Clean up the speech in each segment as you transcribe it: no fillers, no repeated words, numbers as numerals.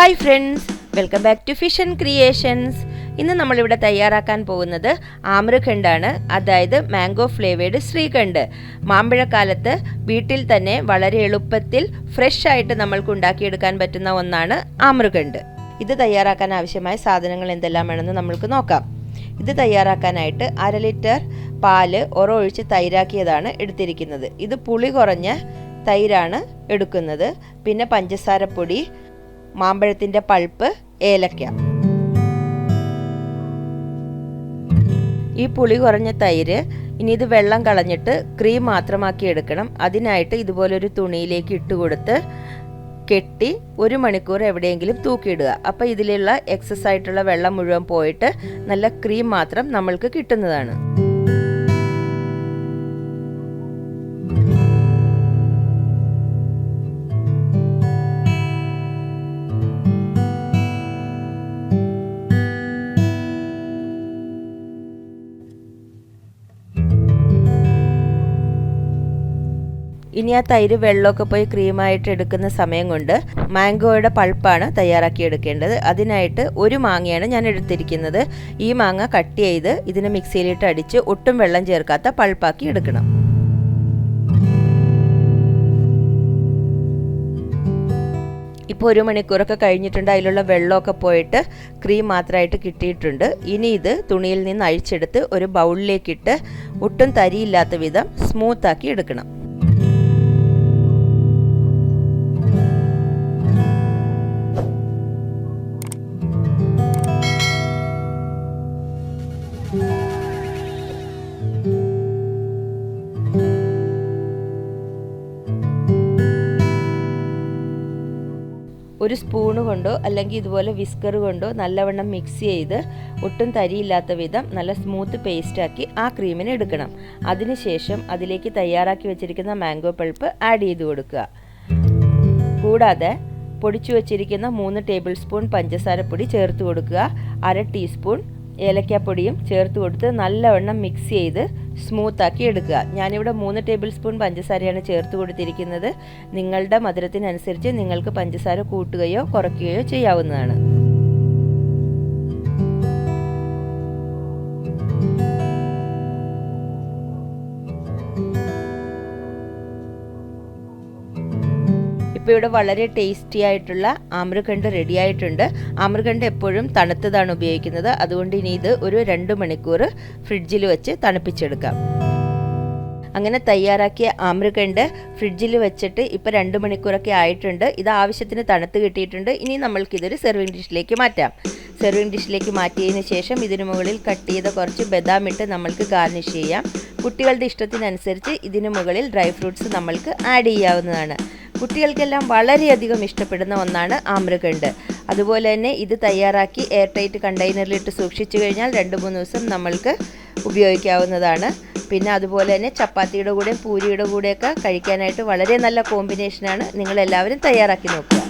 Hi friends, welcome back to fission creations. ഇന്ന് നമ്മളിവിടെ തയ്യാറാക്കാൻ പോകുന്നത് ആമ്രഖണ്ഡാണ്, അതായത് മാംഗോ ഫ്ലേവേഡ് ശ്രീഖണ്ഡ്. മാമ്പഴക്കാലത്ത് വീട്ടിൽ തന്നെ വളരെ എളുപ്പത്തിൽ ഫ്രഷ് ആയിട്ട് നമ്മൾക്ക് ഉണ്ടാക്കിയെടുക്കാൻ പറ്റുന്ന ഒന്നാണ് ആമ്രഖണ്ഡ്. ഇത് തയ്യാറാക്കാൻ ആവശ്യമായ സാധനങ്ങൾ എന്തെല്ലാം വേണമെന്ന് നമ്മൾക്ക് നോക്കാം. ഇത് തയ്യാറാക്കാനായിട്ട് 1/2 ലിറ്റർ പാല് ഒഴിച്ച് തൈരാക്കിയതാണ് എടുത്തിരിക്കുന്നത്. ഇത് പുളി കുറഞ്ഞ തൈരാണ് എടുക്കുന്നത്. പിന്നെ പഞ്ചസാരപ്പൊടി, മാമ്പഴത്തിൻ്റെ പൾപ്പ്, ഏലക്ക. ഈ പുളി കുറഞ്ഞ തൈര് ഇനി ഇത് വെള്ളം കളഞ്ഞിട്ട് ക്രീം മാത്രമാക്കി എടുക്കണം. അതിനായിട്ട് ഇതുപോലൊരു തുണിയിലേക്ക് ഇട്ട് കൊടുത്ത് കെട്ടി 1 മണിക്കൂർ എവിടെയെങ്കിലും തൂക്കിയിടുക. അപ്പോൾ ഇതിലുള്ള എക്സസ് ആയിട്ടുള്ള വെള്ളം മുഴുവൻ പോയിട്ട് നല്ല ക്രീം മാത്രം നമ്മൾക്ക് കിട്ടുന്നതാണ്. ഇനി ആ തൈര് വെള്ളമൊക്കെ പോയി ക്രീമായിട്ട് എടുക്കുന്ന സമയം കൊണ്ട് മാംഗോയുടെ പൾപ്പാണ് തയ്യാറാക്കി എടുക്കേണ്ടത്. അതിനായിട്ട് 1 മാങ്ങയാണ് ഞാൻ എടുത്തിരിക്കുന്നത്. ഈ മാങ്ങ കട്ട് ചെയ്ത് ഇതിന് മിക്സിയിലിട്ട് അടിച്ച് ഒട്ടും വെള്ളം ചേർക്കാത്ത പൾപ്പാക്കി എടുക്കണം. ഇപ്പോൾ 1 മണിക്കൂറൊക്കെ കഴിഞ്ഞിട്ടുണ്ട്. അതിലുള്ള വെള്ളമൊക്കെ പോയിട്ട് ക്രീം മാത്രമായിട്ട് കിട്ടിയിട്ടുണ്ട്. ഇനി ഇത് തുണിയിൽ നിന്ന് അഴിച്ചെടുത്ത് ഒരു ബൗളിലേക്കിട്ട് ഒട്ടും തരിയില്ലാത്ത വിധം സ്മൂത്താക്കി എടുക്കണം. ഒരു സ്പൂണ് കൊണ്ടോ അല്ലെങ്കിൽ ഇതുപോലെ വിസ്കർ കൊണ്ടോ നല്ലവണ്ണം മിക്സ് ചെയ്ത് ഒട്ടും തരിയില്ലാത്ത വിധം നല്ല സ്മൂത്ത് പേസ്റ്റാക്കി ആ ക്രീമിന് എടുക്കണം. അതിനുശേഷം അതിലേക്ക് തയ്യാറാക്കി വെച്ചിരിക്കുന്ന മാംഗോ പൾപ്പ് ആഡ് ചെയ്ത് കൊടുക്കുക. കൂടാതെ പൊടിച്ചു വച്ചിരിക്കുന്ന 3 ടേബിൾ സ്പൂൺ പഞ്ചസാരപ്പൊടി ചേർത്ത് കൊടുക്കുക. 1/2 ടീസ്പൂൺ ഏലക്കാപ്പൊടിയും ചേർത്ത് കൊടുത്ത് നല്ലവണ്ണം മിക്സ് ചെയ്ത് സ്മൂത്താക്കി എടുക്കുക. ഞാനിവിടെ 3 ടേബിൾ സ്പൂൺ പഞ്ചസാരയാണ് ചേർത്ത് കൊടുത്തിരിക്കുന്നത്. നിങ്ങളുടെ മധുരത്തിനനുസരിച്ച് നിങ്ങൾക്ക് പഞ്ചസാര കൂട്ടുകയോ കുറയ്ക്കുകയോ ചെയ്യാവുന്നതാണ്. ഇപ്പോൾ ഇവിടെ വളരെ ടേസ്റ്റി ആയിട്ടുള്ള ആമ്രഖണ്ഡ് റെഡി ആയിട്ടുണ്ട്. ആമ്രഖണ്ഡ് എപ്പോഴും തണുത്തതാണ് ഉപയോഗിക്കുന്നത്. അതുകൊണ്ട് ഇനി ഇത് ഒരു 2 മണിക്കൂർ ഫ്രിഡ്ജിൽ വെച്ച് തണുപ്പിച്ചെടുക്കാം. അങ്ങനെ തയ്യാറാക്കിയ ആമ്രഖണ്ഡ് ഫ്രിഡ്ജിൽ വെച്ചിട്ട് ഇപ്പോൾ 2 മണിക്കൂറൊക്കെ ആയിട്ടുണ്ട്. ഇത് ആവശ്യത്തിന് തണുത്ത് കിട്ടിയിട്ടുണ്ട്. ഇനി നമ്മൾക്കിതൊരു സെർവിങ് ഡിഷിലേക്ക് മാറ്റാം. സെർവിങ് ഡിഷിലേക്ക് മാറ്റിയതിന് ശേഷം ഇതിനു മുകളിൽ കട്ട് ചെയ്ത കുറച്ച് ബദാം ഇട്ട് നമ്മൾക്ക് ഗാർണിഷ് ചെയ്യാം. കുട്ടികളുടെ ഇഷ്ടത്തിനനുസരിച്ച് ഇതിനു മുകളിൽ ഡ്രൈ ഫ്രൂട്ട്സ് നമ്മൾക്ക് ആഡ് ചെയ്യാവുന്നതാണ്. കുട്ടികൾക്കെല്ലാം വളരെയധികം ഇഷ്ടപ്പെടുന്ന ഒന്നാണ് ആമ്രഖണ്ഡ്. അതുപോലെ തന്നെ ഇത് തയ്യാറാക്കി എയർ ടൈറ്റ് കണ്ടെയ്നറിലിട്ട് സൂക്ഷിച്ചു കഴിഞ്ഞാൽ 2-3 ദിവസം നമ്മൾക്ക് ഉപയോഗിക്കാവുന്നതാണ്. പിന്നെ അതുപോലെ തന്നെ ചപ്പാത്തിയുടെ കൂടെയും പൂരിയുടെ കൂടെയൊക്കെ കഴിക്കാനായിട്ട് വളരെ നല്ല കോമ്പിനേഷനാണ്. നിങ്ങളെല്ലാവരും തയ്യാറാക്കി നോക്കുക.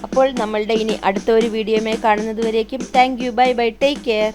അപ്പോൾ നമ്മളുടെ ഇനി അടുത്ത ഒരു വീഡിയോയുമായി കാണുന്നത് വരേക്കും thank you, bye bye, take care.